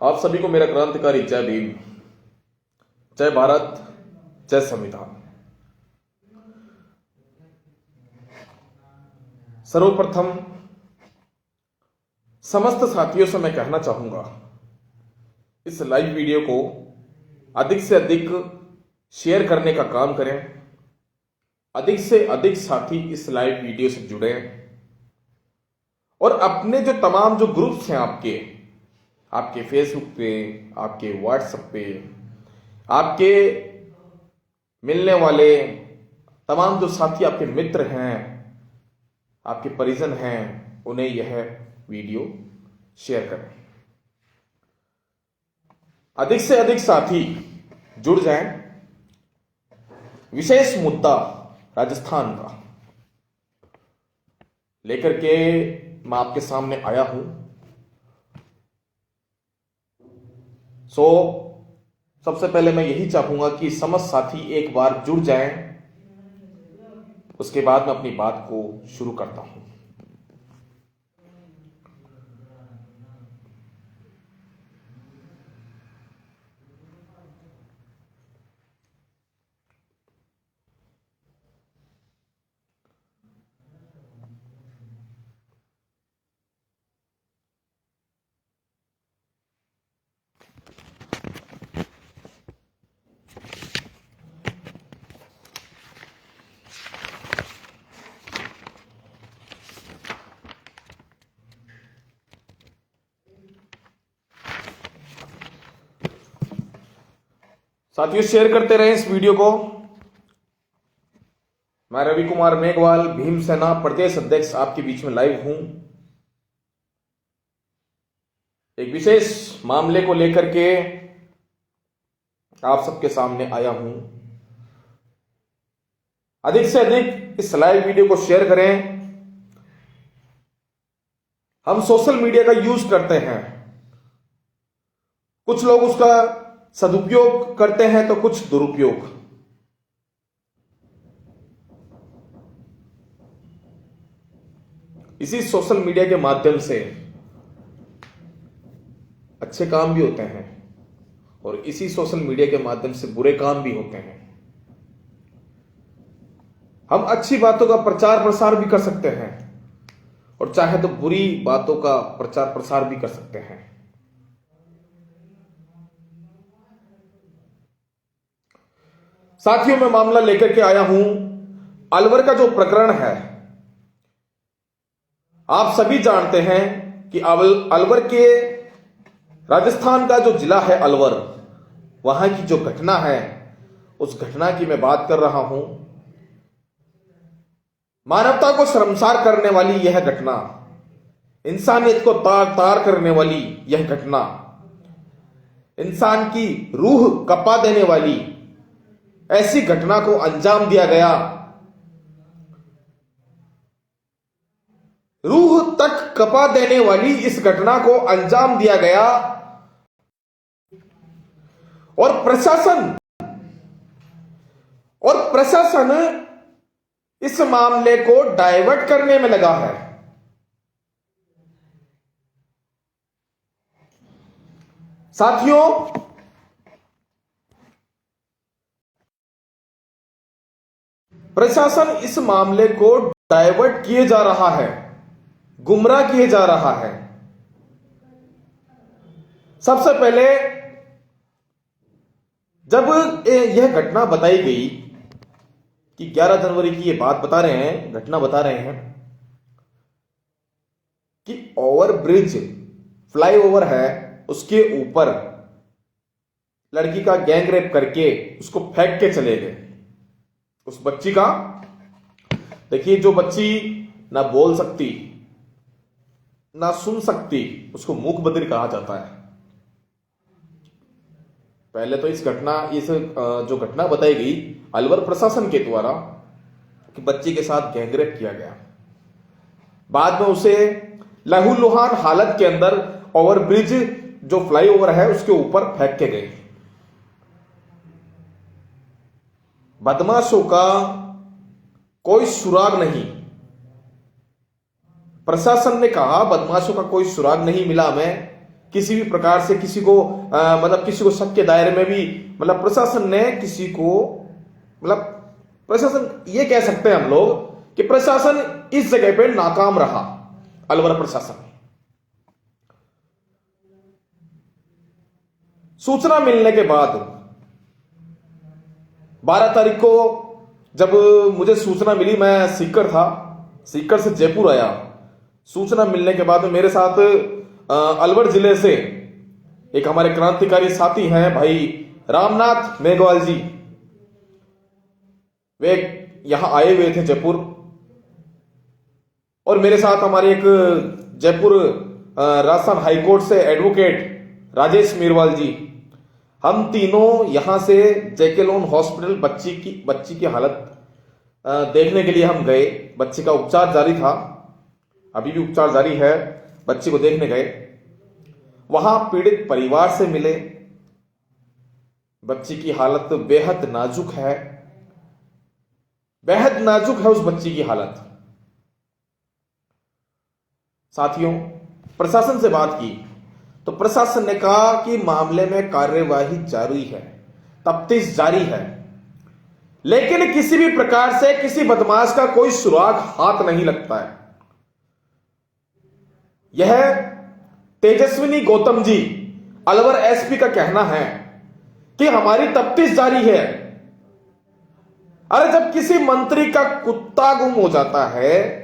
आप सभी को मेरा क्रांतिकारी जय भीम, जय भारत, जय संविधान। सर्वप्रथम समस्त साथियों से मैं कहना चाहूंगा, इस लाइव वीडियो को अधिक से अधिक शेयर करने का काम करें। अधिक से अधिक साथी इस लाइव वीडियो से जुड़े और अपने जो तमाम जो ग्रुप्स हैं आपके फेसबुक पे, आपके व्हाट्सएप पे, आपके मिलने वाले तमाम जो साथी आपके मित्र हैं, आपके परिजन हैं, उन्हें यह वीडियो शेयर करें। अधिक से अधिक साथी जुड़ जाएं। विशेष मुद्दा राजस्थान का लेकर के मैं आपके सामने आया हूं। सबसे पहले मैं यही चाहूंगा कि समस्त साथी एक बार जुड़ जाएं, उसके बाद मैं अपनी बात को शुरू करता हूं। साथियों, शेयर करते रहें इस वीडियो को। मैं रवि कुमार मेघवाल, भीमसेना प्रदेश अध्यक्ष, आपके बीच में लाइव हूं। एक विशेष मामले को लेकर के आप सबके सामने आया हूं। अधिक से अधिक इस लाइव वीडियो को शेयर करें। हम सोशल मीडिया का यूज करते हैं, कुछ लोग उसका सदुपयोग करते हैं तो कुछ दुरुपयोग। इसी सोशल मीडिया के माध्यम से अच्छे काम भी होते हैं और इसी सोशल मीडिया के माध्यम से बुरे काम भी होते हैं। हम अच्छी बातों का प्रचार प्रसार भी कर सकते हैं और चाहे तो बुरी बातों का प्रचार प्रसार भी कर सकते हैं। साथियों, मैं मामला लेकर के आया हूं अलवर का जो प्रकरण है। आप सभी जानते हैं कि अलवर के राजस्थान का जो जिला है अलवर, वहां की जो घटना है, उस घटना की मैं बात कर रहा हूं। मानवता को शर्मसार करने वाली यह घटना, इंसानियत को तार तार करने वाली यह घटना, इंसान की रूह कपा देने वाली ऐसी घटना को अंजाम दिया गया। रूह तक कपा देने वाली इस घटना को अंजाम दिया गया और प्रशासन इस मामले को डाइवर्ट करने में लगा है। साथियों, प्रशासन इस मामले को डाइवर्ट किए जा रहा है, गुमराह किए जा रहा है। सबसे पहले जब यह घटना बताई गई कि 11 जनवरी की यह बात बता रहे हैं, घटना बता रहे हैं कि ओवरब्रिज फ्लाईओवर है, उसके ऊपर लड़की का गैंग रेप करके उसको फेंक के चले गए। उस बच्ची का देखिए, जो बच्ची ना बोल सकती ना सुन सकती, उसको मूक बधिर कहा जाता है। पहले तो इस जो घटना बताई गई अलवर प्रशासन के द्वारा कि बच्ची के साथ गैंगरेप किया गया, बाद में उसे लहूलुहान हालत के अंदर ओवरब्रिज जो फ्लाईओवर है उसके ऊपर फेंक के गए। बदमाशों का कोई सुराग नहीं। प्रशासन ने कहा बदमाशों का कोई सुराग नहीं मिला हमें किसी भी प्रकार से किसी को मतलब किसी को शक के दायरे में भी मतलब प्रशासन ने किसी को मतलब प्रशासन ये कह सकते हैं हम लोग कि प्रशासन इस जगह पे नाकाम रहा। अलवर प्रशासन सूचना मिलने के बाद 12 तारीख को जब मुझे सूचना मिली, मैं सीकर था, सीकर से जयपुर आया। सूचना मिलने के बाद मेरे साथ अलवर जिले से एक हमारे क्रांतिकारी साथी हैं भाई रामनाथ मेघवाल जी, वे यहां आए हुए थे जयपुर, और मेरे साथ हमारे एक जयपुर राजस्थान हाईकोर्ट से एडवोकेट राजेश मीरवाल जी, हम तीनों यहां से जेके लोन हॉस्पिटल बच्ची की हालत देखने के लिए हम गए। बच्ची का उपचार जारी था, अभी भी उपचार जारी है। बच्ची को देखने गए, वहां पीड़ित परिवार से मिले। बच्ची की हालत बेहद नाजुक है, बेहद नाजुक है उस बच्ची की हालत। साथियों, प्रशासन से बात की तो प्रशासन ने कहा कि मामले में कार्यवाही जारी है, तफ्तीश जारी है, लेकिन किसी भी प्रकार से किसी बदमाश का कोई सुराग हाथ नहीं लगता है। यह तेजस्विनी गौतम जी अलवर एसपी का कहना है कि हमारी तफ्तीश जारी है। अरे जब किसी मंत्री का कुत्ता गुम हो जाता है,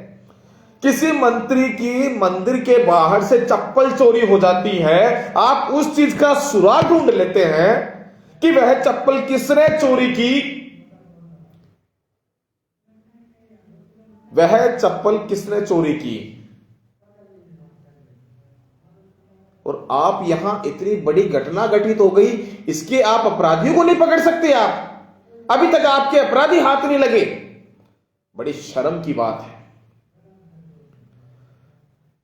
किसी मंत्री की मंदिर के बाहर से चप्पल चोरी हो जाती है, आप उस चीज का सुराग ढूंढ लेते हैं कि वह चप्पल किसने चोरी की, वह चप्पल किसने चोरी की। और आप यहां इतनी बड़ी घटना घटित हो गई, इसके आप अपराधियों को नहीं पकड़ सकते। आप अभी तक आपके अपराधी हाथ नहीं लगे। बड़ी शर्म की बात है,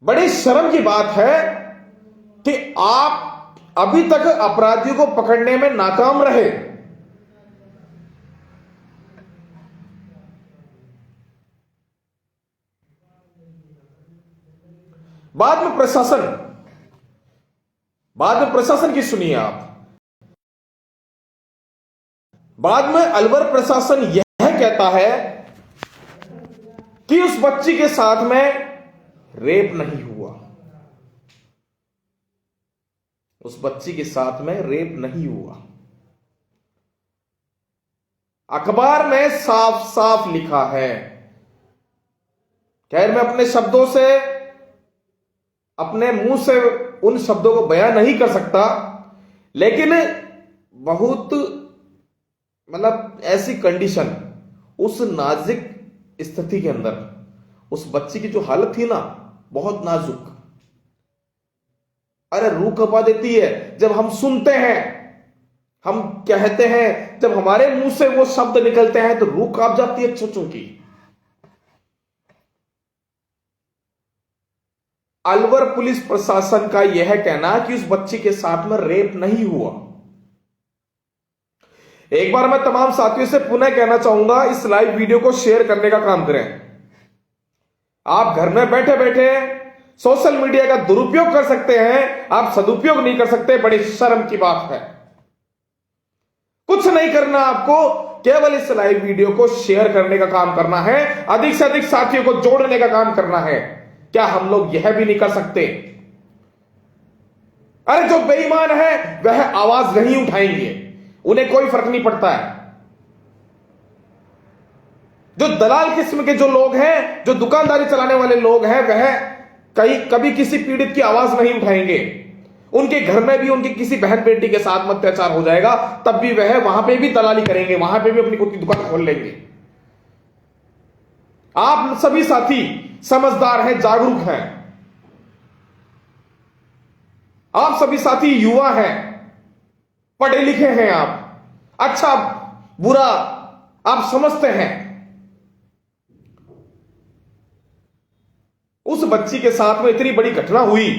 बड़ी शर्म की बात है कि आप अभी तक अपराधियों को पकड़ने में नाकाम रहे। बाद में प्रशासन की सुनिए आप। बाद में अलवर प्रशासन यह कहता है कि उस बच्ची के साथ में रेप नहीं हुआ, उस बच्ची के साथ में रेप नहीं हुआ। अखबार में साफ साफ लिखा है। खैर, मैं अपने शब्दों से, अपने मुंह से उन शब्दों को बयान नहीं कर सकता, लेकिन बहुत मतलब ऐसी कंडीशन, उस नाजुक स्थिति के अंदर उस बच्ची की जो हालत थी ना, बहुत नाजुक। अरे रूह कपा देती है जब हम सुनते हैं, हम कहते हैं, जब हमारे मुंह से वो शब्द निकलते हैं तो रूह कांप जाती है चुचू की। अलवर पुलिस प्रशासन का यह कहना कि उस बच्ची के साथ में रेप नहीं हुआ। एक बार मैं तमाम साथियों से पुनः कहना चाहूंगा, इस लाइव वीडियो को शेयर करने का काम करें। आप घर में बैठे बैठे सोशल मीडिया का दुरुपयोग कर सकते हैं, आप सदुपयोग नहीं कर सकते। बड़ी शर्म की बात है। कुछ नहीं करना आपको, केवल इस लाइव वीडियो को शेयर करने का काम करना है, अधिक से अधिक साथियों को जोड़ने का काम करना है। क्या हम लोग यह भी नहीं कर सकते? अरे जो बेईमान है वह आवाज नहीं उठाएंगे, उन्हें कोई फर्क नहीं पड़ता है। जो दलाल किस्म के जो लोग हैं, जो दुकानदारी चलाने वाले लोग हैं, वह कभी किसी पीड़ित की आवाज नहीं उठाएंगे। उनके घर में भी उनकी किसी बहन बेटी के साथ अत्याचार हो जाएगा, तब भी वह वहां पे भी दलाली करेंगे, वहां पे भी अपनी खुद की दुकान खोल लेंगे। आप सभी साथी समझदार हैं, जागरूक हैं। आप सभी साथी युवा हैं, पढ़े लिखे हैं, आप अच्छा बुरा आप समझते हैं। उस बच्ची के साथ में इतनी बड़ी घटना हुई,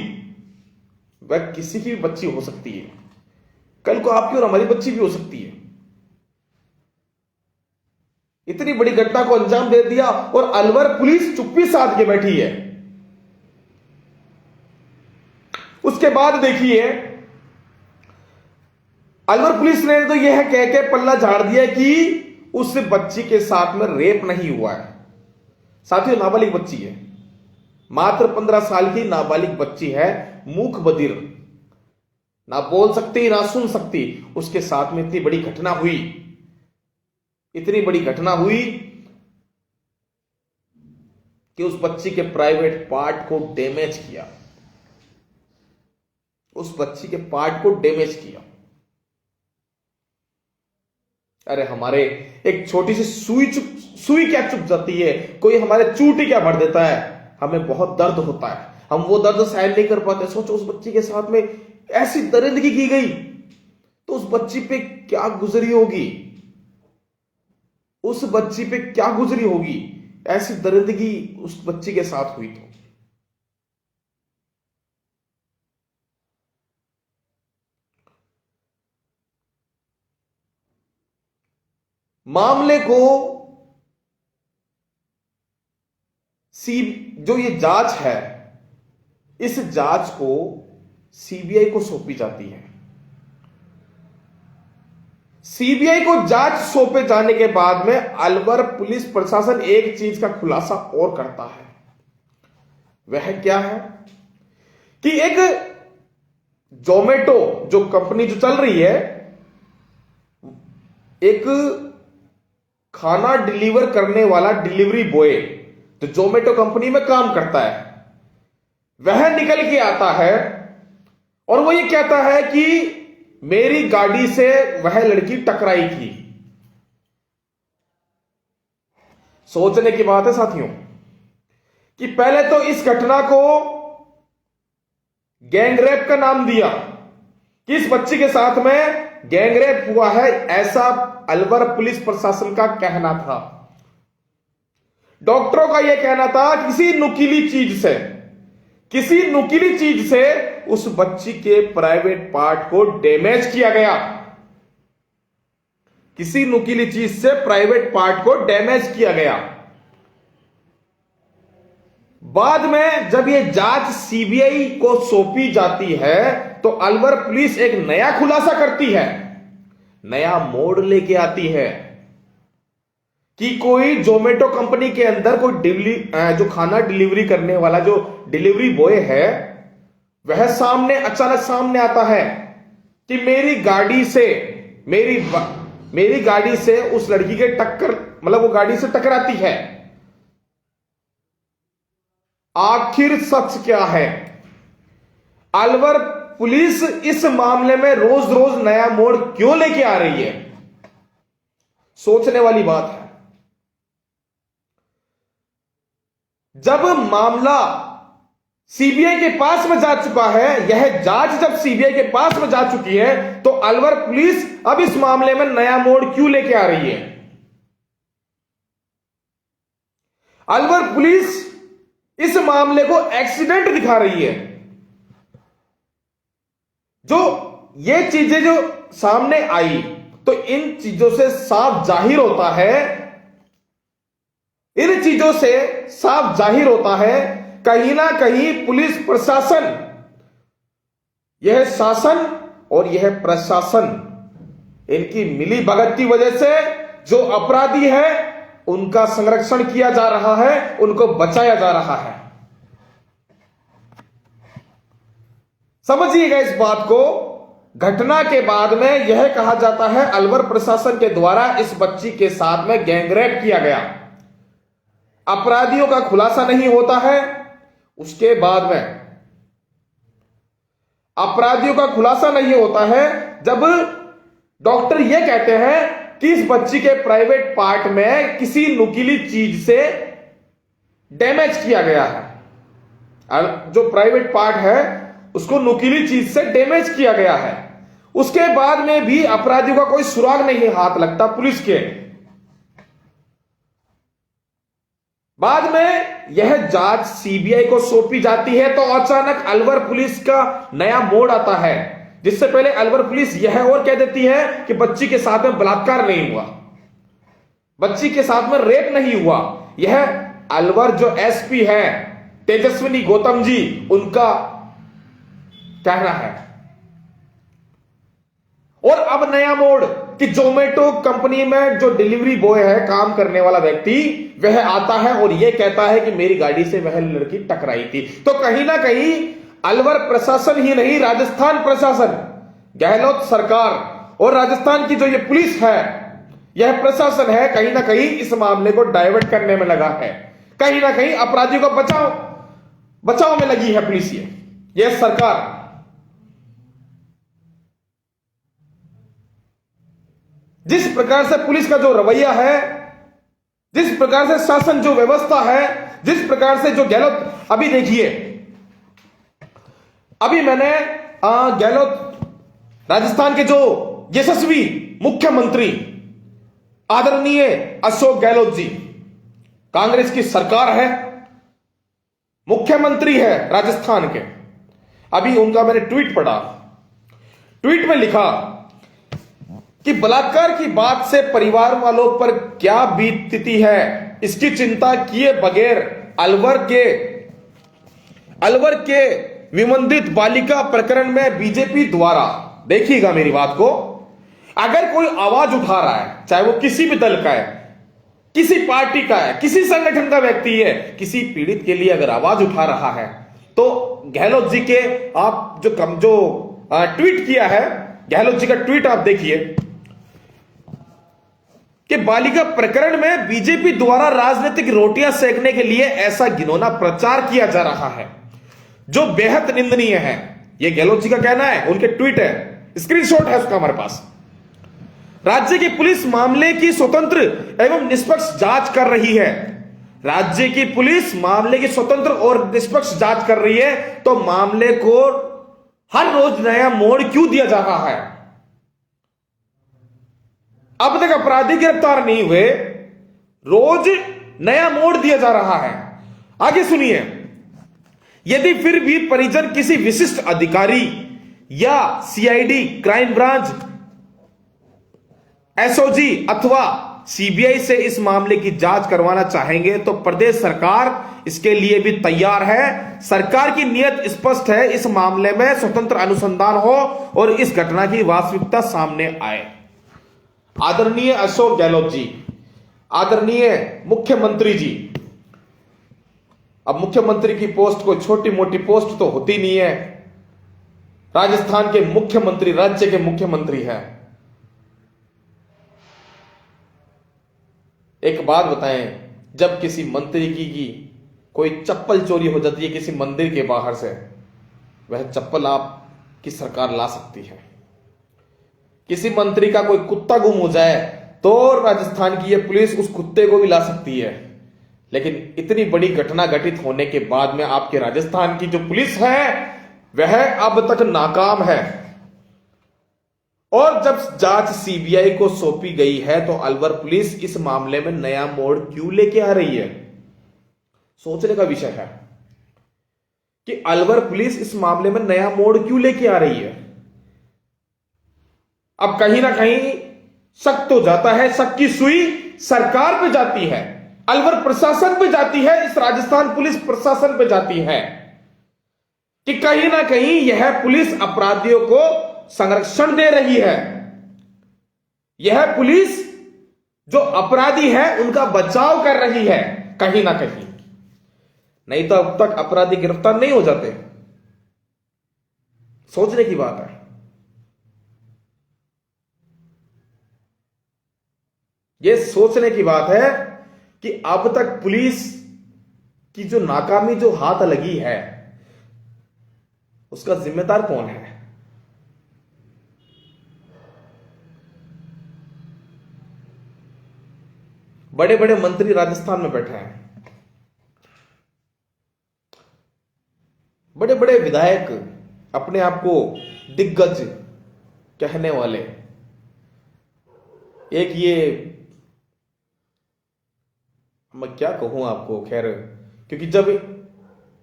वह किसी की भी बच्ची हो सकती है, कल को आपकी और हमारी बच्ची भी हो सकती है। इतनी बड़ी घटना को अंजाम दे दिया और अलवर पुलिस चुप्पी साध के बैठी है। उसके बाद देखिए अलवर पुलिस ने तो यह कह के पल्ला झाड़ दिया कि उस बच्ची के साथ में रेप नहीं हुआ है। साथियों, नाबालिग बच्ची है, मात्र 15 साल की नाबालिग बच्ची है, मूक बधिर, ना बोल सकती ना सुन सकती। उसके साथ में इतनी बड़ी घटना हुई, इतनी बड़ी घटना हुई कि उस बच्ची के प्राइवेट पार्ट को डैमेज किया, उस बच्ची के पार्ट को डैमेज किया। अरे हमारे एक छोटी सी सुई क्या चुभ जाती है, कोई हमारे चूटी क्या भर देता है, हमें बहुत दर्द होता है, हम वो दर्द सहन नहीं कर पाते। सोचो उस बच्ची के साथ में ऐसी दरिंदगी की गई तो उस बच्ची पे क्या गुजरी होगी, उस बच्ची पे क्या गुजरी होगी, ऐसी दरिंदगी उस बच्ची के साथ हुई। तो मामले को जो ये जांच है, इस जांच को सीबीआई को सौंपी जाती है। सीबीआई को जांच सौंपे जाने के बाद में अलवर पुलिस प्रशासन एक चीज का खुलासा और करता है। वह क्या है कि एक जोमेटो जो कंपनी जो चल रही है, एक खाना डिलीवर करने वाला डिलीवरी बॉय जो जोमेटो कंपनी में काम करता है, वह निकल के आता है और वो ये कहता है कि मेरी गाड़ी से वह लड़की टकराई थी। सोचने की बात है साथियों कि पहले तो इस घटना को गैंगरेप का नाम दिया कि इस बच्ची के साथ में गैंगरेप हुआ है, ऐसा अलवर पुलिस प्रशासन का कहना था। डॉक्टरों का यह कहना था किसी नुकीली चीज से उस बच्ची के प्राइवेट पार्ट को डैमेज किया गया, किसी नुकीली चीज से प्राइवेट पार्ट को डैमेज किया गया। बाद में जब यह जांच सीबीआई को सौंपी जाती है तो अलवर पुलिस एक नया खुलासा करती है, नया मोड़ लेके आती है कि कोई जोमेटो कंपनी के अंदर कोई जो खाना डिलीवरी करने वाला जो डिलीवरी बॉय है, वह अचानक सामने आता है कि मेरी गाड़ी से उस लड़की के टक्कर, मतलब वो गाड़ी से टकराती है। आखिर सच क्या है? अलवर पुलिस इस मामले में रोज रोज नया मोड़ क्यों लेके आ रही है? सोचने वाली बात है। जब मामला सीबीआई के पास में जा चुका है, यह जांच जब सीबीआई के पास में जा चुकी है, तो अलवर पुलिस अब इस मामले में नया मोड़ क्यों लेके आ रही है? अलवर पुलिस इस मामले को एक्सीडेंट दिखा रही है। जो ये चीजें जो सामने आई, तो इन चीजों से साफ जाहिर होता है कहीं ना कहीं पुलिस प्रशासन, यह शासन और यह प्रशासन, इनकी मिली भगत की वजह से जो अपराधी है उनका संरक्षण किया जा रहा है, उनको बचाया जा रहा है। समझिएगा इस बात को। घटना के बाद में यह कहा जाता है अलवर प्रशासन के द्वारा इस बच्ची के साथ में गैंगरेप किया गया, अपराधियों का खुलासा नहीं होता है। उसके बाद में अपराधियों का खुलासा नहीं होता है जब डॉक्टर यह कहते हैं कि इस बच्ची के प्राइवेट पार्ट में किसी नुकीली चीज से डैमेज किया गया है। जो प्राइवेट पार्ट है उसको नुकीली चीज से डैमेज किया गया है। उसके बाद में भी अपराधियों का कोई सुराग नहीं हाथ लगता पुलिस के। बाद में यह जांच सीबीआई को सौंपी जाती है तो अचानक अलवर पुलिस का नया मोड़ आता है, जिससे पहले अलवर पुलिस यह और कह देती है कि बच्ची के साथ में बलात्कार नहीं हुआ, बच्ची के साथ में रेप नहीं हुआ। यह अलवर जो एसपी है तेजस्विनी गौतम जी, उनका कहना है। और अब नया मोड़ कि जोमेटो कंपनी में जो डिलीवरी बॉय है, काम करने वाला व्यक्ति, वह आता है और यह कहता है कि मेरी गाड़ी से वह लड़की टकराई थी। तो कहीं ना कहीं अलवर प्रशासन ही नहीं, राजस्थान प्रशासन, गहलोत सरकार और राजस्थान की जो ये पुलिस है, यह प्रशासन है, कहीं ना कहीं इस मामले को डाइवर्ट करने में लगा है। कहीं ना कहीं अपराधियों को बचाव में लगी है पुलिस। यह सरकार जिस प्रकार से पुलिस का जो रवैया है, जिस प्रकार से शासन जो व्यवस्था है, जिस प्रकार से जो गहलोत, अभी देखिए, अभी मैंने गहलोत राजस्थान के जो यशस्वी मुख्यमंत्री आदरणीय अशोक गहलोत जी, कांग्रेस की सरकार है, मुख्यमंत्री है राजस्थान के, अभी उनका मैंने ट्वीट पढ़ा। ट्वीट में लिखा कि बलात्कार की बात से परिवार वालों पर क्या बीतती है, इसकी चिंता किए बगैर अलवर के विवादित बालिका प्रकरण में बीजेपी द्वारा, देखिएगा मेरी बात को, अगर कोई आवाज उठा रहा है, चाहे वो किसी भी दल का है, किसी पार्टी का है, किसी संगठन का व्यक्ति है, किसी पीड़ित के लिए अगर आवाज उठा रहा है, तो गहलोत जी के आप जो ट्वीट किया है, गहलोत जी का ट्वीट आप देखिए कि बालिका प्रकरण में बीजेपी द्वारा राजनीतिक रोटियां सेकने के लिए ऐसा घिनौना प्रचार किया जा रहा है जो बेहद निंदनीय है। यह गहलोत जी का कहना है, उनके ट्वीट है, स्क्रीनशॉट है उसका हमारे पास। राज्य की पुलिस मामले की स्वतंत्र एवं निष्पक्ष जांच कर रही है। राज्य की पुलिस मामले की स्वतंत्र और निष्पक्ष जांच कर रही है, तो मामले को हर रोज नया मोड़ क्यों दिया जा रहा है? अब तक अपराधी गिरफ्तार नहीं हुए, रोज नया मोड़ दिया जा रहा है। आगे सुनिए, यदि फिर भी परिजन किसी विशिष्ट अधिकारी या सीआईडी, क्राइम ब्रांच, एसओजी अथवा सीबीआई से इस मामले की जांच करवाना चाहेंगे तो प्रदेश सरकार इसके लिए भी तैयार है। सरकार की नीयत स्पष्ट है, इस मामले में स्वतंत्र अनुसंधान हो और इस घटना की वास्तविकता सामने आए। आदरणीय अशोक गहलोत जी, आदरणीय मुख्यमंत्री जी, अब मुख्यमंत्री की पोस्ट कोई छोटी मोटी पोस्ट तो होती नहीं है, राजस्थान के मुख्यमंत्री, राज्य के मुख्यमंत्री है। एक बात बताएं, जब किसी मंत्री की कोई चप्पल चोरी हो जाती है किसी मंदिर के बाहर से, वह चप्पल आपकी सरकार ला सकती है। किसी मंत्री का कोई कुत्ता गुम हो जाए तो राजस्थान की यह पुलिस उस कुत्ते को भी ला सकती है। लेकिन इतनी बड़ी घटना घटित होने के बाद में आपके राजस्थान की जो पुलिस है वह अब तक नाकाम है। और जब जांच सीबीआई को सौंपी गई है तो अलवर पुलिस इस मामले में नया मोड़ क्यों लेके आ रही है? सोचने का विषय है कि अलवर पुलिस इस मामले में नया मोड़ क्यों लेके आ रही है। अब कहीं ना कहीं शक तो जाता है, शक की सुई सरकार पे जाती है, अलवर प्रशासन पे जाती है, इस राजस्थान पुलिस प्रशासन पे जाती है कि कहीं ना कहीं यह पुलिस अपराधियों को संरक्षण दे रही है। यह पुलिस जो अपराधी है उनका बचाव कर रही है कहीं ना कहीं, नहीं तो अब तक अपराधी गिरफ्तार नहीं हो जाते। सोचने की बात है। यह सोचने की बात है कि अब तक पुलिस की जो नाकामी, जो हाथ लगी है, उसका जिम्मेदार कौन है? बड़े बड़े मंत्री राजस्थान में बैठे हैं, बड़े बड़े विधायक, अपने आप को दिग्गज कहने वाले। एक ये, मैं क्या कहूं आपको, खैर, क्योंकि जब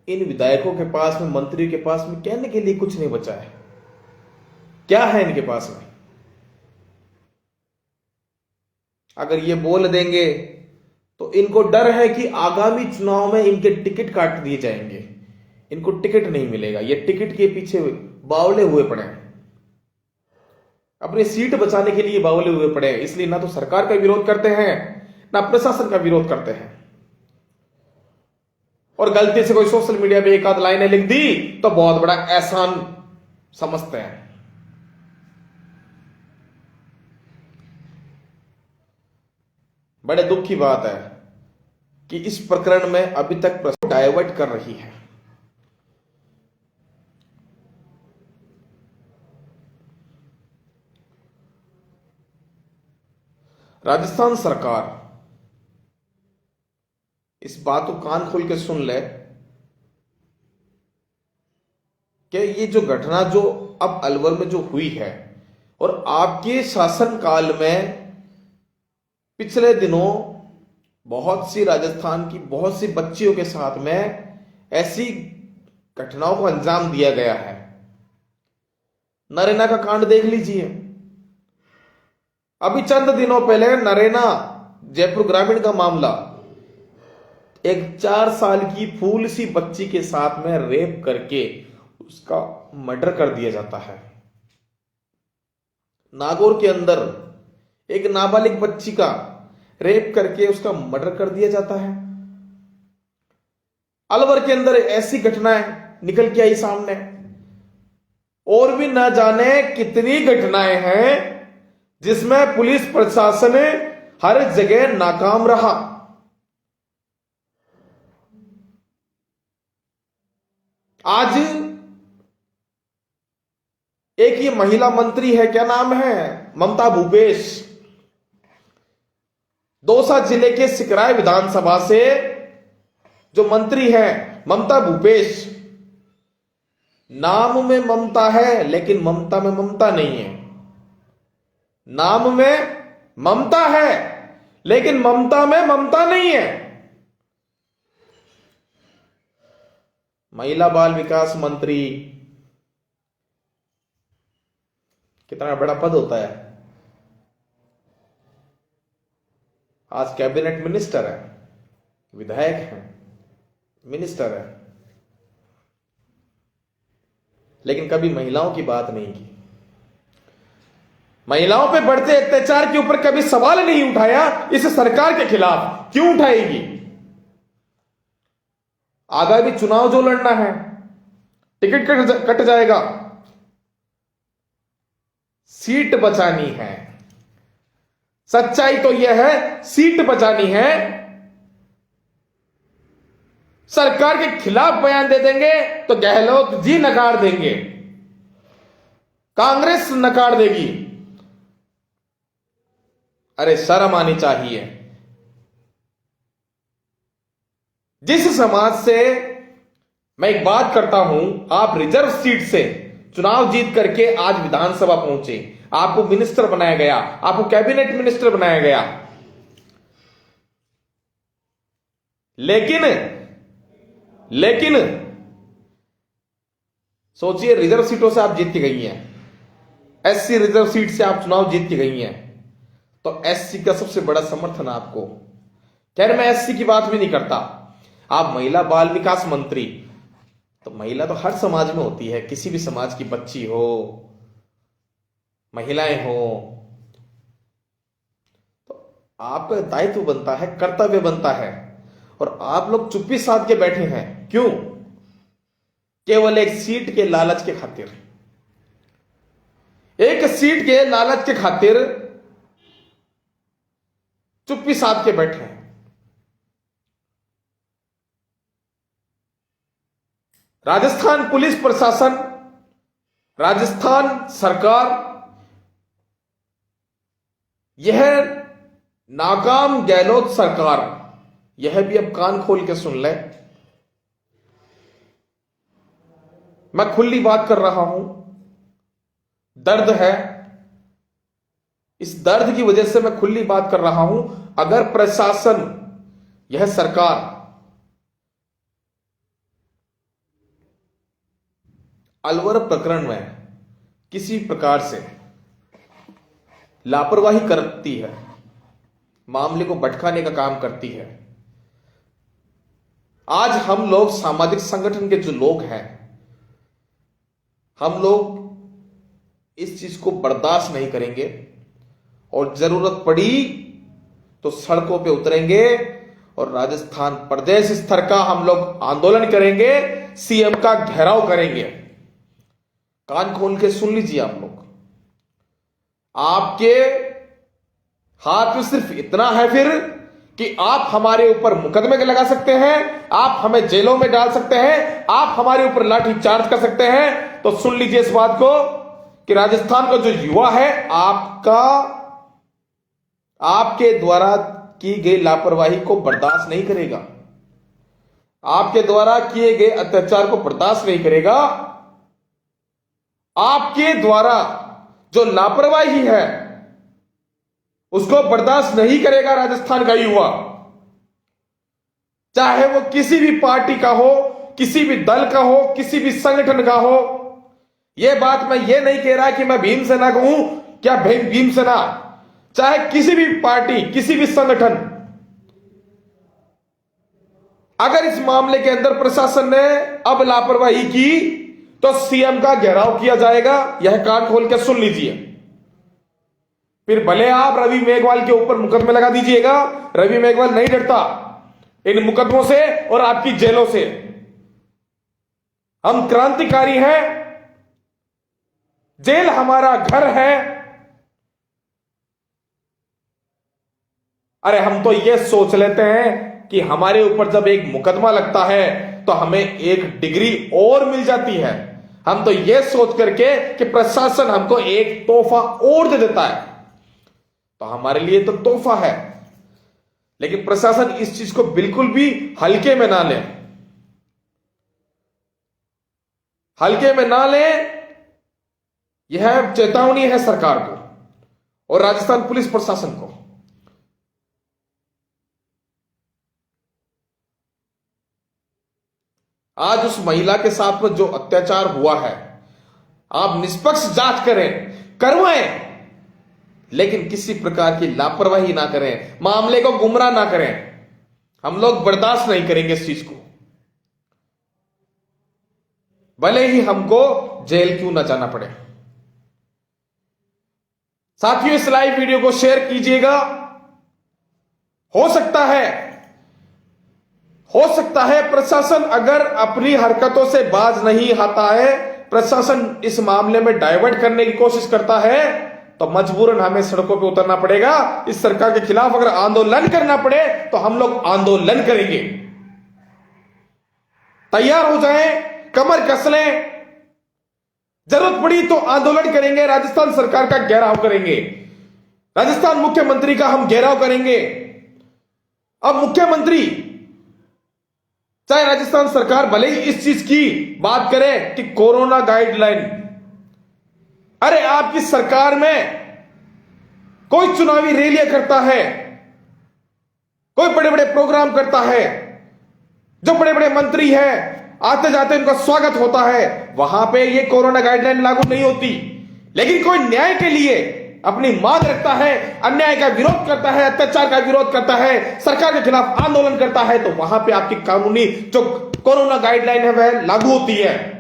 इन विधायकों के पास में, मंत्रियों के पास में कहने के लिए कुछ नहीं बचा है, क्या है इनके पास में? अगर ये बोल देंगे तो इनको डर है कि आगामी चुनाव में इनके टिकट काट दिए जाएंगे, इनको टिकट नहीं मिलेगा। ये टिकट के पीछे बावले हुए पड़े हैं, अपनी सीट बचाने के लिए बावले हुए पड़े हैं। इसलिए ना तो सरकार का विरोध करते हैं ना प्रशासन का विरोध करते हैं। और गलती से कोई सोशल मीडिया पे एक आध लाइनें लिख दी तो बहुत बड़ा एहसान समझते हैं। बड़े दुख की बात है कि इस प्रकरण में अभी तक प्रशासन डाइवर्ट कर रही है। राजस्थान सरकार इस बात को कान खोल के सुन ले कि ये जो घटना जो अब अलवर में जो हुई है और आपके शासन काल में पिछले दिनों बहुत सी राजस्थान की बहुत सी बच्चियों के साथ में ऐसी घटनाओं को अंजाम दिया गया है। नरेना का कांड देख लीजिए। अभी चंद दिनों पहले नरेना जयपुर ग्रामीण का मामला, एक 4 साल की फूल सी बच्ची के साथ में रेप करके उसका मर्डर कर दिया जाता है। नागौर के अंदर एक नाबालिग बच्ची का रेप करके उसका मर्डर कर दिया जाता है। अलवर के अंदर ऐसी घटनाएं निकल के आई सामने, और भी ना जाने कितनी घटनाएं हैं जिसमें पुलिस प्रशासन हर जगह नाकाम रहा। आज एक ये महिला मंत्री है, क्या नाम है, ममता भूपेश, दौसा जिले के सिकराय विधानसभा से जो मंत्री है ममता भूपेश, नाम में ममता है लेकिन ममता में ममता नहीं है। नाम में ममता है लेकिन ममता में ममता नहीं है। महिला बाल विकास मंत्री कितना बड़ा पद होता है। आज कैबिनेट मिनिस्टर है, विधायक है, मिनिस्टर है, लेकिन कभी महिलाओं की बात नहीं की। महिलाओं पे बढ़ते अत्याचार के ऊपर कभी सवाल नहीं उठाया। इस सरकार के खिलाफ क्यों उठाएगी? आगामी चुनाव जो लड़ना है, टिकट कट जाएगा, सीट बचानी है। सच्चाई तो यह है, सीट बचानी है। सरकार के खिलाफ बयान दे देंगे तो गहलोत जी नकार देंगे, कांग्रेस नकार देगी। अरे शर्म आनी चाहिए। जिस समाज से मैं एक बात करता हूं, आप रिजर्व सीट से चुनाव जीत करके आज विधानसभा पहुंचे, आपको मिनिस्टर बनाया गया, आपको कैबिनेट मिनिस्टर बनाया गया, लेकिन सोचिए, रिजर्व सीटों से आप जीत के गई हैं, एससी रिजर्व सीट से आप चुनाव जीत के गई हैं, तो एससी का सबसे बड़ा समर्थन आपको। खैर, मैं एससी की बात भी नहीं करता। आप महिला बाल विकास मंत्री, तो महिला तो हर समाज में होती है, किसी भी समाज की बच्ची हो, महिलाएं हो, तो आपका दायित्व बनता है, कर्तव्य बनता है। और आप लोग चुप्पी साध के बैठे हैं, क्यों? केवल एक सीट के लालच के खातिर, एक सीट के लालच के खातिर चुप्पी साध के बैठे हैं। राजस्थान पुलिस प्रशासन, राजस्थान सरकार, यह नाकाम गहलोत सरकार, यह भी अब कान खोल के सुन ले। मैं खुली बात कर रहा हूं, दर्द है, इस दर्द की वजह से मैं खुली बात कर रहा हूं। अगर प्रशासन, यह सरकार अलवर प्रकरण में किसी प्रकार से लापरवाही करती है, मामले को भटकाने का काम करती है, आज हम लोग सामाजिक संगठन के जो लोग हैं, हम लोग इस चीज को बर्दाश्त नहीं करेंगे और जरूरत पड़ी तो सड़कों पे उतरेंगे और राजस्थान प्रदेश स्तर का हम लोग आंदोलन करेंगे, सीएम का घेराव करेंगे। कान खोल के सुन लीजिए आप लोग। आपके हाथ में सिर्फ इतना है फिर कि आप हमारे ऊपर मुकदमे लगा सकते हैं, आप हमें जेलों में डाल सकते हैं, आप हमारे ऊपर लाठी चार्ज कर सकते हैं। तो सुन लीजिए इस बात को कि राजस्थान का जो युवा है आपके द्वारा की गई लापरवाही को बर्दाश्त नहीं करेगा, आपके द्वारा किए गए अत्याचार को बर्दाश्त नहीं करेगा। आपके द्वारा जो लापरवाही है उसको बर्दाश्त नहीं करेगा राजस्थान का युवा, चाहे वो किसी भी पार्टी का हो, किसी भी दल का हो, किसी भी संगठन का हो। यह बात मैं ये नहीं कह रहा कि मैं भीमसेना कहूं, क्या भीमसेना, चाहे किसी भी पार्टी, किसी भी संगठन, अगर इस मामले के अंदर प्रशासन ने अब लापरवाही की तो सीएम का घेराव किया जाएगा। यह कान खोल के सुन लीजिए। फिर भले आप रवि मेघवाल के ऊपर मुकदमे लगा दीजिएगा, रवि मेघवाल नहीं डरता इन मुकदमों से और आपकी जेलों से। हम क्रांतिकारी हैं, जेल हमारा घर है। अरे हम तो यह सोच लेते हैं कि हमारे ऊपर जब एक मुकदमा लगता है तो हमें एक डिग्री और मिल जाती है। हम तो यह सोच करके कि प्रशासन हमको एक तोहफा और दे देता है, तो हमारे लिए तो तोहफा है। लेकिन प्रशासन इस चीज को बिल्कुल भी हल्के में ना ले, हल्के में ना ले। यह चेतावनी है सरकार को और राजस्थान पुलिस प्रशासन को। आज उस महिला के साथ में जो अत्याचार हुआ है, आप निष्पक्ष जांच करवाएं, लेकिन किसी प्रकार की लापरवाही ना करें, मामले को गुमराह ना करें। हम लोग बर्दाश्त नहीं करेंगे इस चीज को, भले ही हमको जेल क्यों ना जाना पड़े। साथियों, इस लाइव वीडियो को शेयर कीजिएगा। हो सकता है प्रशासन अगर अपनी हरकतों से बाज नहीं आता है, प्रशासन इस मामले में डाइवर्ट करने की कोशिश करता है, तो मजबूरन हमें सड़कों पे उतरना पड़ेगा। इस सरकार के खिलाफ अगर आंदोलन करना पड़े तो हम लोग आंदोलन करेंगे। तैयार हो जाएं, कमर कस लें, जरूरत पड़ी तो आंदोलन करेंगे, राजस्थान सरकार का घेराव करेंगे, राजस्थान मुख्यमंत्री का हम घेराव करेंगे। अब मुख्यमंत्री, चाहे राजस्थान सरकार भले ही इस चीज की बात करे कि कोरोना गाइडलाइन, अरे आपकी सरकार में कोई चुनावी रैलियां करता है, कोई बड़े बड़े प्रोग्राम करता है, जो बड़े बड़े मंत्री हैं आते जाते उनका स्वागत होता है, वहां पे ये कोरोना गाइडलाइन लागू नहीं होती। लेकिन कोई न्याय के लिए अपनी मांग रखता है, अन्याय का विरोध करता है, अत्याचार का विरोध करता है, सरकार के खिलाफ आंदोलन करता है, तो वहां पे आपकी कानूनी जो कोरोना गाइडलाइन है वह लागू होती है।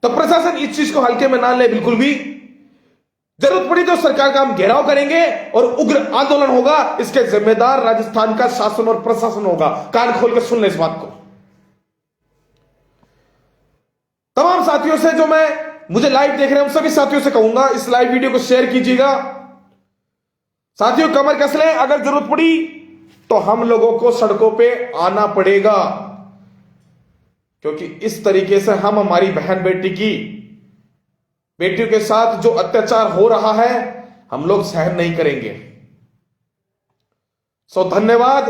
तो प्रशासन इस चीज को हल्के में ना ले बिल्कुल भी। जरूरत पड़ी तो सरकार का हम घेराव करेंगे और उग्र आंदोलन होगा। इसके जिम्मेदार राजस्थान का शासन और प्रशासन होगा। कान खोल के सुन ले इस बात को। तमाम साथियों से जो मुझे लाइव देख रहे हैं, उन सभी साथियों से कहूंगा इस लाइव वीडियो को शेयर कीजिएगा। साथियों, कमर कस लें, अगर जरूरत पड़ी तो हम लोगों को सड़कों पे आना पड़ेगा, क्योंकि इस तरीके से हम हमारी बहन बेटियों के साथ जो अत्याचार हो रहा है हम लोग सहन नहीं करेंगे। सो धन्यवाद,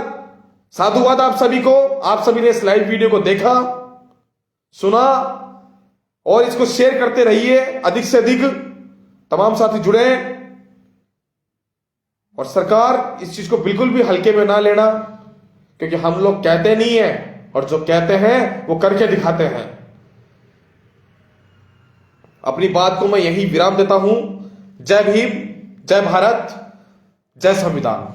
साधुवाद आप सभी को। आप सभी ने इस लाइव वीडियो को देखा, सुना और इसको शेयर करते रहिए। अधिक से अधिक तमाम साथी जुड़े और सरकार इस चीज को बिल्कुल भी हल्के में ना लेना, क्योंकि हम लोग कहते नहीं है और जो कहते हैं वो करके दिखाते हैं। अपनी बात को मैं यही विराम देता हूं। जय भीम, जय भारत, जय संविधान।